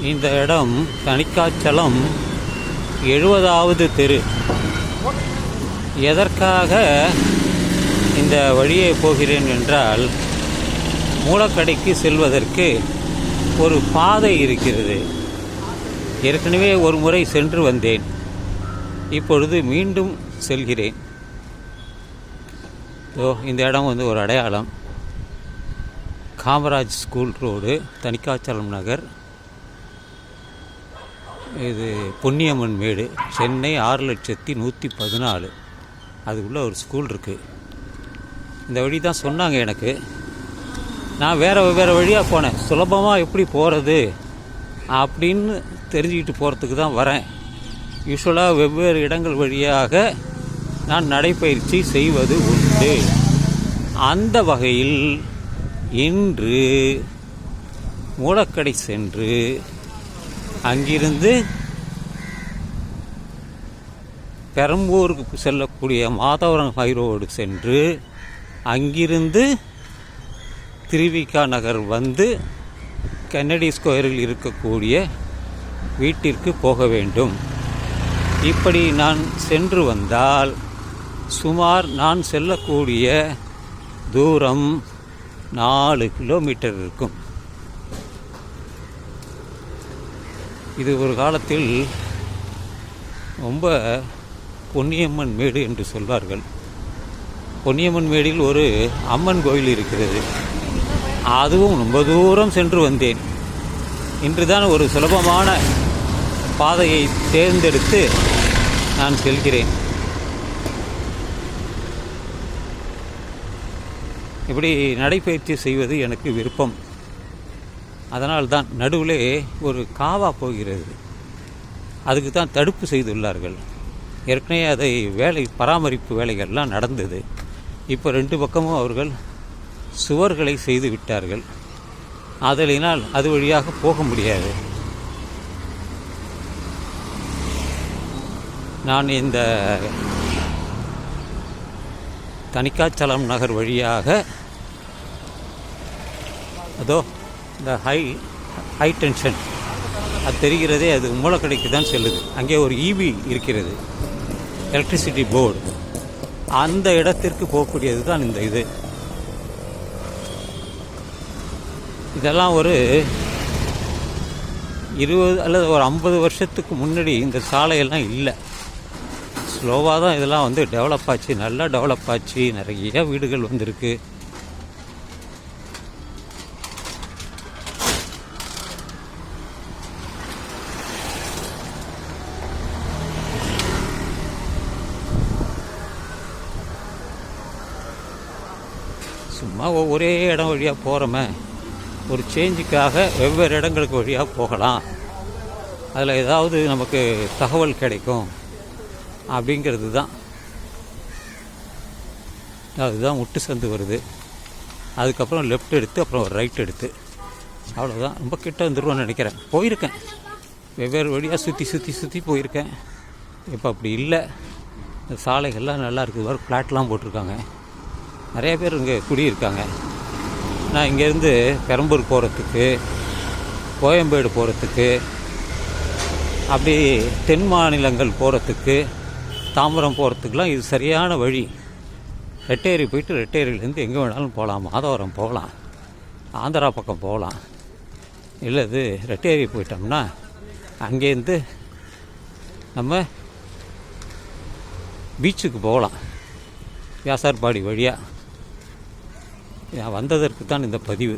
இந்த இடம் தணிக்காச்சலம் 70வது தெரு. எதற்காக இந்த வழியே போகிறேன் என்றால், மூலக்கடைக்கு செல்வதற்கு ஒரு பாதை இருக்கிறது. ஏற்கனவே ஒரு முறை சென்று வந்தேன், இப்பொழுது மீண்டும் செல்கிறேன். இந்த இடம் ஒரு அடையாளம். காமராஜ் ஸ்கூல் ரோடு, தணிக்காச்சலம் நகர். இது பொன்னியம்மன் மேடு, சென்னை 6,114. அதுக்குள்ளே ஒரு ஸ்கூல் இருக்குது. இந்த வழி தான் சொன்னாங்க எனக்கு. நான் வேறு வழியாக போனேன். சுலபமாக எப்படி போகிறது அப்படின்னு தெரிஞ்சுக்கிட்டு போகிறதுக்கு தான் வரேன். யூஸ்வலாக வெவ்வேறு இடங்கள் வழியாக நான் நடைப்பயிற்சி செய்வது உண்டு. அந்த வகையில் இன்று மூலக்கடை சென்று அங்கிருந்து பெரம்பூருக்கு செல்லக்கூடிய மாதவரம் ஹைரோடு சென்று அங்கிருந்து திருவிகா நகர் வந்து கென்னடி ஸ்கொயரில் இருக்கக்கூடிய வீட்டிற்கு போக வேண்டும். இப்படி நான் சென்று வந்தால் சுமார் நான் செல்லக்கூடிய தூரம் 4 கிலோமீட்டர் இருக்கும். இது ஒரு காலத்தில் ரொம்ப பொன்னியம்மன் மேடு என்று சொல்வார்கள். பொன்னியம்மன் மேடில் ஒரு அம்மன் கோயில் இருக்கிறது. அதுவும் ரொம்ப தூரம் சென்று வந்தேன். இன்று தான் ஒரு சுலபமான பாதையை தேர்ந்தெடுத்து நான் செல்கிறேன். இப்படி நடைப்பயிற்சி செய்வது எனக்கு விருப்பம். அதனால்தான் நடுவிலே ஒரு காவா போகிறது. அதுக்கு தான் தடுப்பு செய்துள்ளார்கள். ஏற்கனவே அதை பராமரிப்பு வேலைகள்லாம் நடந்தது. இப்போ 2 பக்கமும் அவர்கள் சுவர்களை செய்து விட்டார்கள். அதனால் அது வழியாக போக முடியாது. நான் இந்த தணிக்காச்சலம் நகர் வழியாக இந்த ஹை டென்ஷன் அது தெரிகிறதே, அது மூலக்கடைக்கு தான் செல்லுது. அங்கே ஒரு ஈபி இருக்கிறது, எலக்ட்ரிசிட்டி போர்டு. அந்த இடத்திற்கு போகக்கூடியது தான் இந்த இதெல்லாம் ஒரு 20 அல்லது ஒரு 50 வருஷத்துக்கு முன்னாடி இந்த சாலையெல்லாம் இல்லை. ஸ்லோவாக தான் இதெல்லாம் டெவலப் ஆச்சு, நல்லா டெவலப் ஆச்சு. நிறைய வீடுகள் வந்திருக்கு. சும்மா ஒரே இடம் வழியாக போகிறோமே, ஒரு சேஞ்சுக்காக வெவ்வேறு இடங்களுக்கு வழியாக போகலாம், அதில் ஏதாவது நமக்கு தகவல் கிடைக்கும் அப்படிங்கிறது தான். அதுதான் முட்டு சந்து வருது. அதுக்கப்புறம் லெஃப்ட் எடுத்து அப்புறம் ஒரு ரைட் எடுத்து, அவ்வளோதான். ரொம்ப கிட்ட வந்துடுவோன்னு நினைக்கிறேன். போயிருக்கேன், வெவ்வேறு வழியாக சுற்றி போயிருக்கேன். இப்போ அப்படி இல்லை. இந்த சாலைகள்லாம் நல்லா இருக்குது. ஒரு ஃப்ளாட்லாம் போட்டிருக்காங்க. நிறைய பேர் இங்கே குடியிருக்காங்க. நான் இங்கேருந்து பெரம்பூர் போகிறதுக்கு, கோயம்பேடு போகிறதுக்கு, அப்படி தென் மாநிலங்கள் போகிறதுக்கு, தாம்பரம் போகிறதுக்கெலாம் இது சரியான வழி. ரெட்டேரி போயிட்டு ரெட்டேரியிலேருந்து எங்கே வேணாலும் போகலாம். மாதவரம் போகலாம், ஆந்திரா பக்கம் போகலாம். இல்லை இது ரெட்டேரி போயிட்டோம்னா அங்கேருந்து நம்ம பீச்சுக்கு போகலாம், வியாசார்பாடி வழியாக. வந்ததற்கு தான் இந்த பதிவு.